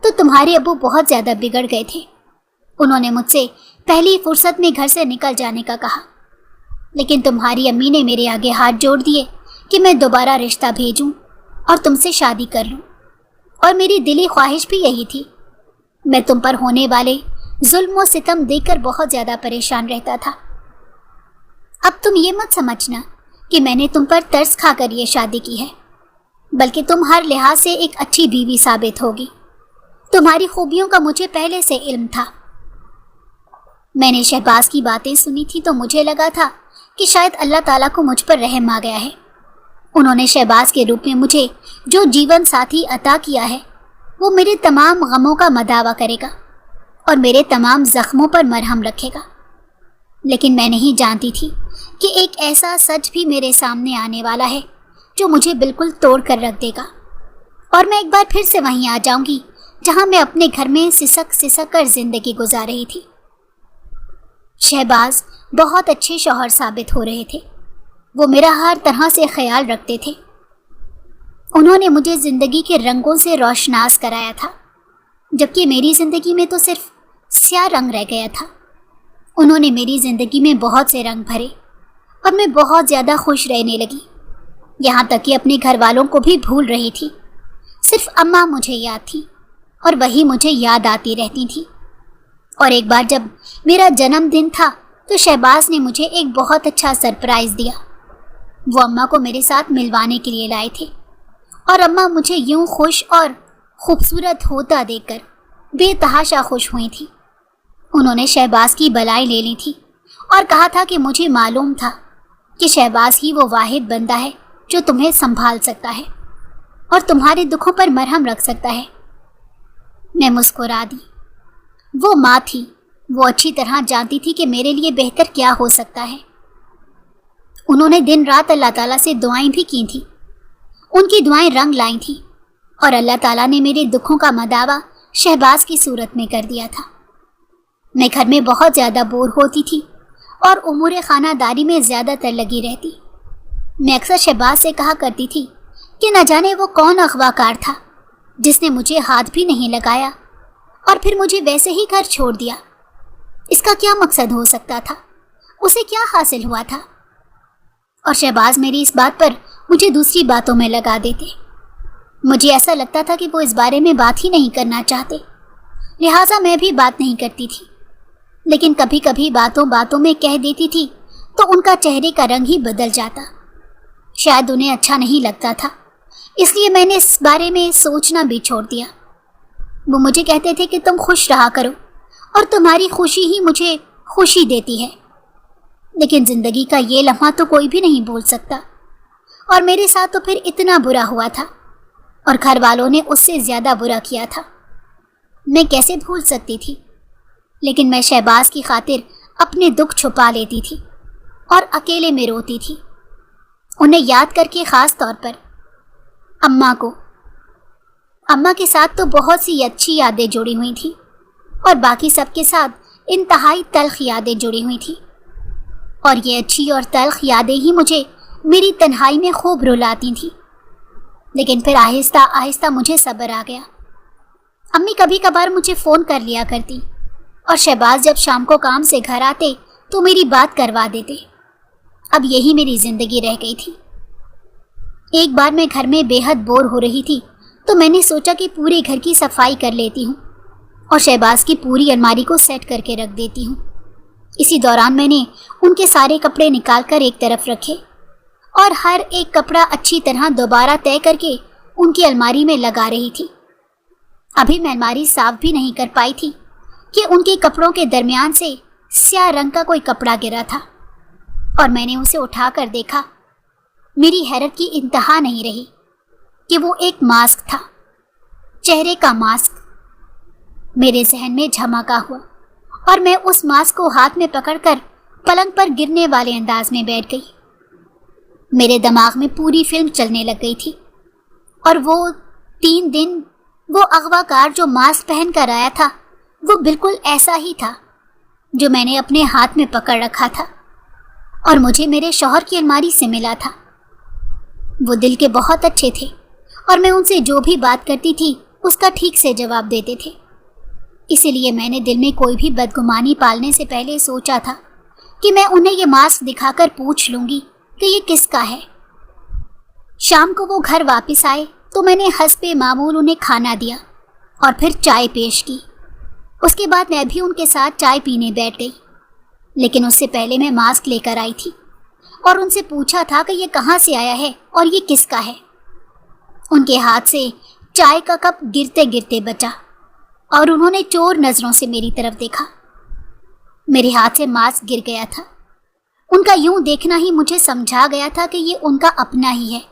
تو تمہارے ابو بہت زیادہ بگڑ گئے تھے۔ انہوں نے مجھ سے پہلی فرصت میں گھر سے نکل جانے کا کہا، لیکن تمہاری امی نے میرے آگے ہاتھ جوڑ دیے کہ میں دوبارہ رشتہ بھیجوں اور تم سے شادی کر لوں، اور میری دلی خواہش بھی یہی تھی۔ میں تم پر ہونے والے ظلم و ستم دیکھ کر بہت زیادہ پریشان رہتا تھا۔ اب تم یہ مت سمجھنا کہ میں نے تم پر ترس کھا کر یہ شادی کی ہے، بلکہ تم ہر لحاظ سے ایک اچھی بیوی ثابت ہوگی۔ تمہاری خوبیوں کا مجھے پہلے سے علم تھا۔ میں نے شہباز کی باتیں سنی تھی تو مجھے لگا تھا کہ شاید اللہ تعالیٰ کو مجھ پر رحم آ گیا ہے۔ انہوں نے شہباز کے روپ میں مجھے جو جیون ساتھی عطا کیا ہے وہ میرے تمام غموں کا مداوع کرے گا اور میرے تمام زخموں پر مرہم رکھے گا۔ لیکن میں نہیں جانتی تھی کہ ایک ایسا سچ بھی میرے سامنے آنے والا ہے جو مجھے بالکل توڑ کر رکھ دے گا، اور میں ایک بار پھر سے وہیں آ جاؤں گی جہاں میں اپنے گھر میں سسک کر زندگی گزار رہی تھی۔ شہباز بہت اچھے شوہر ثابت ہو رہے تھے۔ وہ میرا ہر طرح سے خیال رکھتے تھے۔ انہوں نے مجھے زندگی کے رنگوں سے روشناس کرایا تھا، جبکہ میری زندگی میں تو صرف سیاہ رنگ رہ گیا تھا۔ انہوں نے میری زندگی میں بہت سے رنگ بھرے اور میں بہت زیادہ خوش رہنے لگی، یہاں تک کہ اپنے گھر والوں کو بھی بھول رہی تھی۔ صرف اماں مجھے یاد تھی اور وہی مجھے یاد آتی رہتی تھی۔ اور ایک بار جب میرا جنم دن تھا تو شہباز نے مجھے ایک بہت اچھا سرپرائز دیا۔ وہ اماں کو میرے ساتھ ملوانے کے لیے لائے تھے، اور اماں مجھے یوں خوش اور خوبصورت ہوتا دیکھ کر بے تحاشا خوش ہوئی تھی۔ انہوں نے شہباز کی بلائیں لے لی تھی اور کہا تھا کہ مجھے معلوم تھا کہ شہباز ہی وہ واحد بندہ ہے جو تمہیں سنبھال سکتا ہے اور تمہارے دکھوں پر مرہم رکھ سکتا ہے۔ میں مسکرا دی۔ وہ ماں تھی، وہ اچھی طرح جانتی تھی کہ میرے لیے بہتر کیا ہو سکتا ہے۔ انہوں نے دن رات اللہ تعالیٰ سے دعائیں بھی کی تھیں۔ ان کی دعائیں رنگ لائیں تھیں، اور اللہ تعالیٰ نے میرے دکھوں کا مداوع شہباز کی صورت میں کر دیا تھا۔ میں گھر میں بہت زیادہ بور ہوتی تھی اور امور خانہ داری میں زیادہ تر لگی رہتی۔ میں اکثر شہباز سے کہا کرتی تھی کہ نہ جانے وہ کون اغوا کار تھا جس نے مجھے ہاتھ بھی نہیں لگایا اور پھر مجھے ویسے ہی گھر چھوڑ دیا۔ اس کا کیا مقصد ہو سکتا تھا؟ اسے کیا حاصل ہوا تھا؟ اور شہباز میری اس بات پر مجھے دوسری باتوں میں لگا دیتے۔ مجھے ایسا لگتا تھا کہ وہ اس بارے میں بات ہی نہیں کرنا چاہتے، لہٰذا میں بھی بات نہیں کرتی تھی۔ لیکن کبھی کبھی باتوں میں کہہ دیتی تھی تو ان کا چہرے کا رنگ ہی بدل جاتا۔ شاید انہیں اچھا نہیں لگتا تھا، اس لیے میں نے اس بارے میں سوچنا بھی چھوڑ دیا۔ وہ مجھے کہتے تھے کہ تم خوش رہا کرو اور تمہاری خوشی ہی مجھے خوشی دیتی ہے، لیکن زندگی کا یہ لمحہ تو کوئی بھی نہیں بھول سکتا، اور میرے ساتھ تو پھر اتنا برا ہوا تھا، اور گھر والوں نے اس سے زیادہ برا کیا تھا۔ میں کیسے بھول سکتی تھی؟ لیکن میں شہباز کی خاطر اپنے دکھ چھپا لیتی تھی اور اکیلے میں روتی تھی، انہیں یاد کر کے، خاص طور پر اماں کو۔ اماں کے ساتھ تو بہت سی اچھی یادیں جڑی ہوئی تھیں، اور باقی سب کے ساتھ انتہائی تلخ یادیں جڑی ہوئی تھیں، اور یہ اچھی اور تلخ یادیں ہی مجھے میری تنہائی میں خوب رلاتی تھیں۔ لیکن پھر آہستہ آہستہ مجھے صبر آ گیا۔ امی کبھی کبھار مجھے فون کر لیا کرتی، اور شہباز جب شام کو کام سے گھر آتے تو میری بات کروا دیتے۔ اب یہی میری زندگی رہ گئی تھی۔ ایک بار میں گھر میں بے حد بور ہو رہی تھی تو میں نے سوچا کہ پورے گھر کی صفائی کر لیتی ہوں اور شہباز کی پوری الماری کو سیٹ کر کے رکھ دیتی ہوں۔ اسی دوران میں نے ان کے سارے کپڑے نکال کر ایک طرف رکھے اور ہر ایک کپڑا اچھی طرح دوبارہ طے کر کے ان کی الماری میں لگا رہی تھی۔ अभी मैं अलमारी साफ भी नहीं कर पाई थी कि उनके कपड़ों के दरमियान से स्याह रंग का कोई कपड़ा गिरा था और मैंने उसे उठाकर देखा। मेरी हैरत की इंतहा नहीं रही कि वो एक मास्क था, चेहरे का मास्क। मेरे जहन में झमाका हुआ और मैं उस मास्क को हाथ में पकड़कर पलंग पर गिरने वाले अंदाज में बैठ गई। मेरे दिमाग में पूरी फिल्म चलने लग गई थी और वो 3 दिन वो अगवाकार जो मास्क पहन कर आया था वो बिल्कुल ऐसा ही था जो मैंने अपने हाथ में पकड़ रखा था और मुझे मेरे शौहर की अलमारी से मिला था। वो दिल के बहुत अच्छे थे और मैं उनसे जो भी बात करती थी उसका ठीक से जवाब देते थे। इसीलिए मैंने दिल में कोई भी बदगुमानी पालने से पहले सोचा था कि मैं उन्हें ये मास्क दिखाकर पूछ लूँगी कि ये किसका है। शाम को वो घर वापस आए तो मैंने हस्बे मामूल उन्हें खाना दिया और फिर चाय पेश की। उसके बाद मैं भी उनके साथ चाय पीने बैठ गई, लेकिन उससे पहले मैं मास्क लेकर आई थी और उनसे पूछा था कि ये कहाँ से आया है और ये किसका है। उनके हाथ से चाय का कप गिरते गिरते बचा और उन्होंने चोर नज़रों से मेरी तरफ देखा। मेरे हाथ से मास्क गिर गया था। उनका यूं देखना ही मुझे समझा गया था कि ये उनका अपना ही है,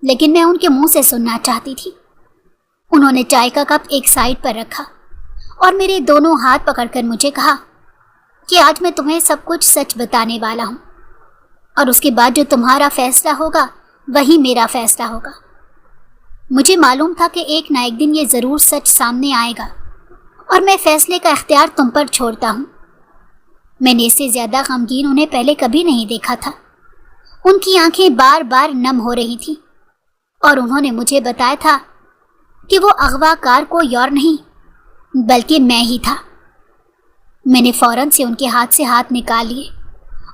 लेकिन मैं उनके मुंह से सुनना चाहती थी। उन्होंने चाय का कप एक साइड पर रखा और मेरे दोनों हाथ पकड़कर मुझे कहा कि आज मैं तुम्हें सब कुछ सच बताने वाला हूँ और उसके बाद जो तुम्हारा फैसला होगा वही मेरा फैसला होगा। मुझे मालूम था कि एक ना एक दिन ये ज़रूर सच सामने आएगा और मैं फैसले का इख्तियार तुम पर छोड़ता हूँ। मैंने इससे ज़्यादा गमगीन उन्हें पहले कभी नहीं देखा था। उनकी आंखें बार बार नम हो रही थीं और उन्होंने मुझे बताया था कि वो अगवाकार कोई और नहीं बल्कि मैं ही था। मैंने फ़ौरन से उनके हाथ से हाथ निकाल लिए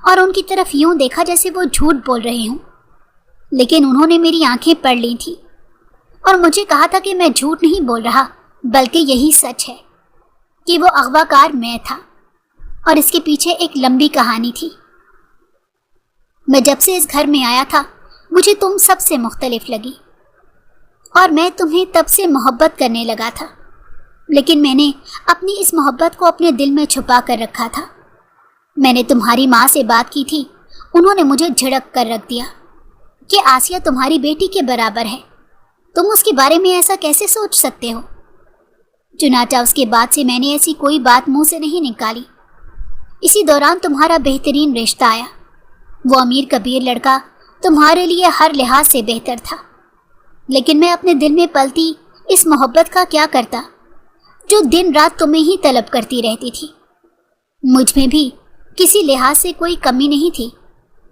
और उनकी तरफ यूं देखा जैसे वो झूठ बोल रहे हों, लेकिन उन्होंने मेरी आंखें पढ़ ली थी और मुझे कहा था कि मैं झूठ नहीं बोल रहा बल्कि यही सच है कि वो अगवाकार मैं था और इसके पीछे एक लंबी कहानी थी। मैं जब से इस घर में आया था मुझे तुम सबसे मुख्तलिफ लगी और मैं तुम्हें तब से मोहब्बत करने लगा था, लेकिन मैंने अपनी इस मोहब्बत को अपने दिल में छुपा कर रखा था। मैंने तुम्हारी माँ से बात की थी, उन्होंने मुझे झिड़क कर रख दिया कि आसिया तुम्हारी बेटी के बराबर है, तुम उसके बारे में ऐसा कैसे सोच सकते हो। चुनाचा उसके बाद से मैंने ऐसी कोई बात मुंह से नहीं निकाली। इसी दौरान तुम्हारा बेहतरीन रिश्ता आया। वो अमीर कबीर लड़का तुम्हारे लिए हर लिहाज से बेहतर था, लेकिन मैं अपने दिल में पलती इस मोहब्बत का क्या करता जो दिन रात तुम्हें ही तलब करती रहती थी। मुझ में भी किसी लिहाज से कोई कमी नहीं थी,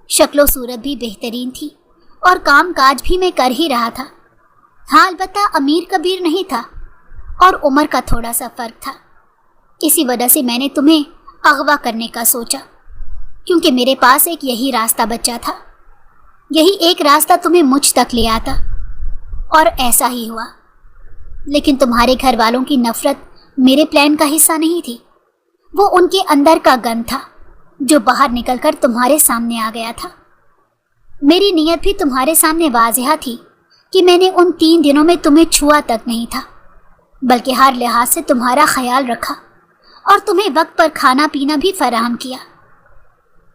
शक्लो सूरत भी बेहतरीन थी और काम काज भी मैं कर ही रहा था। हाँ, अलबत्ता अमीर कबीर नहीं था और उम्र का थोड़ा सा फ़र्क था। इसी वजह से मैंने तुम्हें अगवा करने का सोचा, क्योंकि मेरे पास एक यही रास्ता बचा था। यही एक रास्ता तुम्हें मुझ तक ले आता और ऐसा ही हुआ। लेकिन तुम्हारे घर वालों की नफ़रत मेरे प्लान का हिस्सा नहीं थी, वो उनके अंदर का गन था जो बाहर निकलकर तुम्हारे सामने आ गया था। मेरी नीयत भी तुम्हारे सामने वाज़ेह थी कि मैंने उन 3 दिनों में तुम्हें छुआ तक नहीं था, बल्कि हर लिहाज से तुम्हारा ख्याल रखा और तुम्हें वक्त पर खाना पीना भी फराहम किया।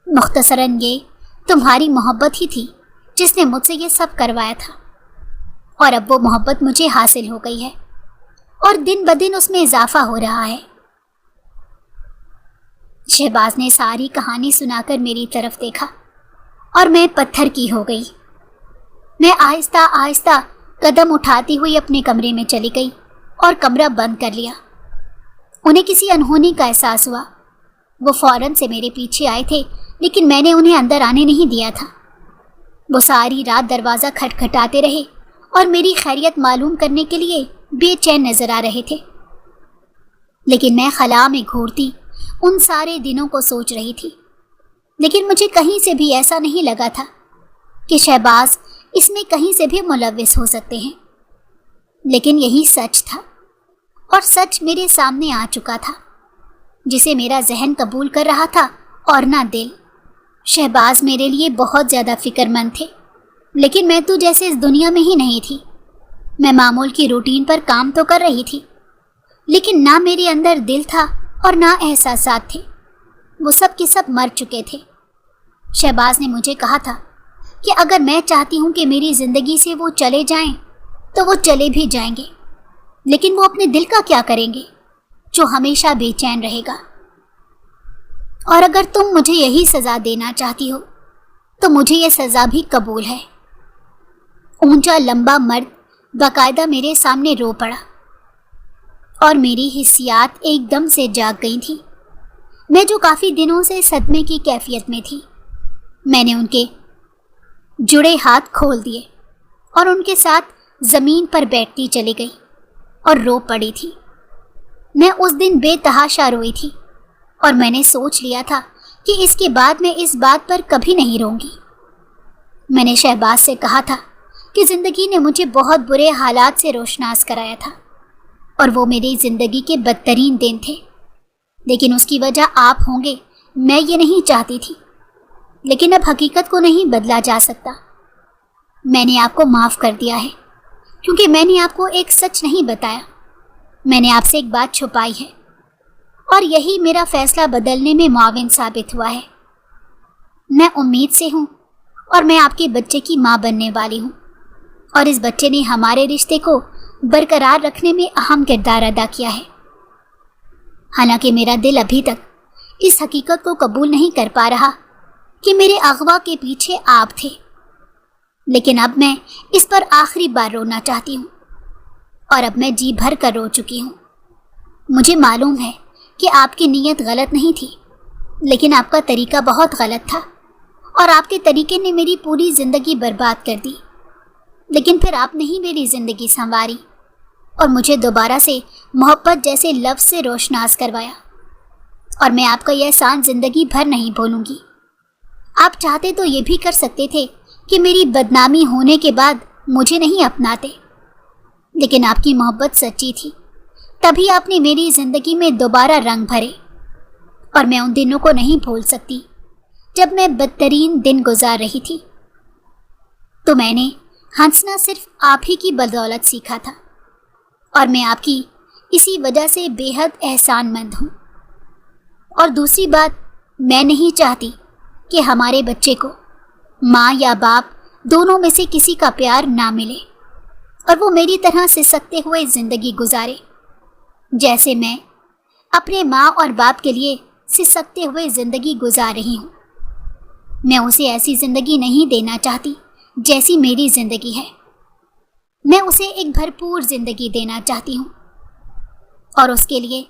मुख्तसरन ये तुम्हारी मोहब्बत ही थी जिसने मुझसे ये सब करवाया था और अब वो मोहब्बत मुझे हासिल हो गई है और दिन ब दिन उसमें इजाफा हो रहा है। शहबाज ने सारी कहानी सुनाकर मेरी तरफ देखा और मैं पत्थर की हो गई। मैं आहिस्ता आहिस्ता कदम उठाती हुई अपने कमरे में चली गई और कमरा बंद कर लिया। उन्हें किसी अनहोनी का एहसास हुआ। वो फ़ौरन से मेरे पीछे आए थे, लेकिन मैंने उन्हें अंदर आने नहीं दिया था। वो सारी रात दरवाज़ा खटखटाते रहे और मेरी खैरियत मालूम करने के लिए बेचैन नज़र आ रहे थे, लेकिन मैं खला में घूरती उन सारे दिनों को सोच रही थी। लेकिन मुझे कहीं से भी ऐसा नहीं लगा था कि शहबाज इसमें कहीं से भी मुलव्विस हो सकते हैं। लेकिन यही सच था और सच मेरे सामने आ चुका था, जिसे मेरा जहन कबूल कर रहा था और ना दिल। शहबाज मेरे लिए बहुत ज़्यादा फ़िक्रमंद थे, लेकिन मैं तो जैसे इस दुनिया में ही नहीं थी। मैं मामूल की रूटीन पर काम तो कर रही थी, लेकिन ना मेरे अंदर दिल था और ना एहसासात थे। वो सब के सब मर चुके थे। शहबाज ने मुझे कहा था कि अगर मैं चाहती हूँ कि मेरी ज़िंदगी से वो चले जाएं, तो वो चले भी जाएंगे, लेकिन वो अपने दिल का क्या करेंगे जो हमेशा बेचैन रहेगा। और अगर तुम मुझे यही सज़ा देना चाहती हो तो मुझे ये सज़ा भी कबूल है। ऊंचा लंबा मर्द बाकायदा मेरे सामने रो पड़ा और मेरी हिस्सियात एकदम से जाग गई थी। मैं जो काफ़ी दिनों से सदमे की कैफियत में थी, मैंने उनके जुड़े हाथ खोल दिए और उनके साथ ज़मीन पर बैठती चली गई और रो पड़ी थी। मैं उस दिन बेतहाशा रोई थी और मैंने सोच लिया था कि इसके बाद मैं इस बात पर कभी नहीं रोऊंगी। मैंने शहबाज से कहा था कि ज़िंदगी ने मुझे बहुत बुरे हालात से रोशनास कराया था और वो मेरी ज़िंदगी के बदतरीन दिन थे, लेकिन उसकी वजह आप होंगे, मैं ये नहीं चाहती थी। लेकिन अब हकीकत को नहीं बदला जा सकता। मैंने आपको माफ़ कर दिया है क्योंकि मैंने आपको एक सच नहीं बताया। मैंने आपसे एक बात छुपाई है और यही मेरा फ़ैसला बदलने में मुआविन साबित हुआ है। मैं उम्मीद से हूँ और मैं आपके बच्चे की माँ बनने वाली हूँ और इस बच्चे ने हमारे रिश्ते को बरकरार रखने में अहम किरदार अदा किया है। हालांकि मेरा दिल अभी तक इस हकीकत को कबूल नहीं कर पा रहा कि मेरे अगवा के पीछे आप थे, लेकिन अब मैं इस पर आखिरी बार रोना चाहती हूँ और अब मैं जी भर कर रो चुकी हूँ। मुझे मालूम है कि आपकी नीयत गलत नहीं थी, लेकिन आपका तरीका बहुत गलत था और आपके तरीके ने मेरी पूरी ज़िंदगी बर्बाद कर दी। लेकिन फिर आपने ही मेरी ज़िंदगी संवारी और मुझे दोबारा से मोहब्बत जैसे लफ्ज़ से रोशनास करवाया और मैं आपका यह एहसान ज़िंदगी भर नहीं भूलूंगी। आप चाहते तो ये भी कर सकते थे कि मेरी बदनामी होने के बाद मुझे नहीं अपनाते, लेकिन आपकी मोहब्बत सच्ची थी, तभी आपने मेरी ज़िंदगी में दोबारा रंग भरे और मैं उन दिनों को नहीं भूल सकती जब मैं बदतरीन दिन गुजार रही थी। तो मैंने हंसना सिर्फ आप ही की बदौलत सीखा था और मैं आपकी इसी वजह से बेहद एहसानमंद हूँ। और दूसरी बात, मैं नहीं चाहती कि हमारे बच्चे को माँ या बाप दोनों में से किसी का प्यार ना मिले और वो मेरी तरह सिसकते हुए ज़िंदगी गुजारे, जैसे मैं अपने माँ और बाप के लिए सिसकते हुए ज़िंदगी गुजार रही हूँ। मैं उसे ऐसी ज़िंदगी नहीं देना चाहती जैसी मेरी ज़िंदगी है। मैं उसे एक भरपूर ज़िंदगी देना चाहती हूँ और उसके लिए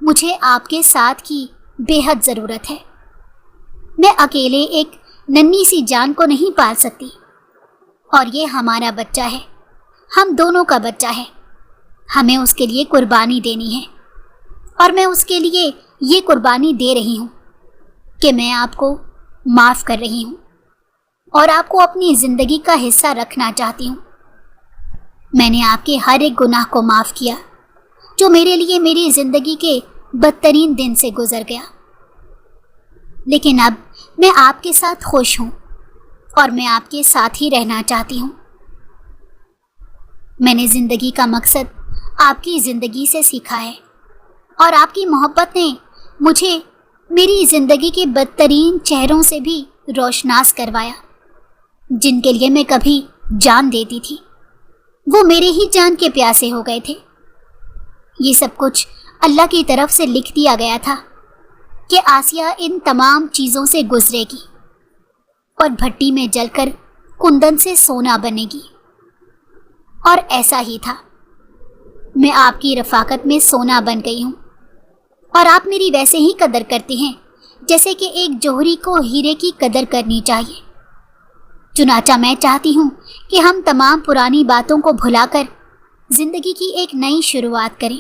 मुझे आपके साथ की बेहद ज़रूरत है। मैं अकेले एक नन्ही सी जान को नहीं पाल सकती और ये हमारा बच्चा है, हम दोनों का बच्चा है। हमें उसके लिए कुर्बानी देनी है और मैं उसके लिए ये कुर्बानी दे रही हूँ कि मैं आपको माफ़ कर रही हूँ और आपको अपनी ज़िंदगी का हिस्सा रखना चाहती हूँ। मैंने आपके हर एक गुनाह को माफ़ किया जो मेरे लिए मेरी ज़िंदगी के बदतरीन दिन से गुजर गया, लेकिन अब मैं आपके साथ खुश हूँ और मैं आपके साथ ही रहना चाहती हूँ। मैंने ज़िंदगी का मकसद आपकी ज़िंदगी से सीखा है और आपकी मोहब्बत ने मुझे मेरी ज़िंदगी के बदतरीन चेहरों से भी रोशनास करवाया, जिनके लिए मैं कभी जान देती थी वो मेरे ही जान के प्यासे हो गए थे। ये सब कुछ अल्लाह की तरफ से लिख दिया गया था कि आसिया इन तमाम चीज़ों से गुजरेगी और भट्टी में जलकर कुंदन से सोना बनेगी। और ऐसा ही था, मैं आपकी रफ़ाकत में सोना बन गई हूँ और आप मेरी वैसे ही कदर करते हैं जैसे कि एक जौहरी को हीरे की कदर करनी चाहिए। चुनाचा मैं चाहती हूँ कि हम तमाम पुरानी बातों को भुलाकर ज़िंदगी की एक नई शुरुआत करें।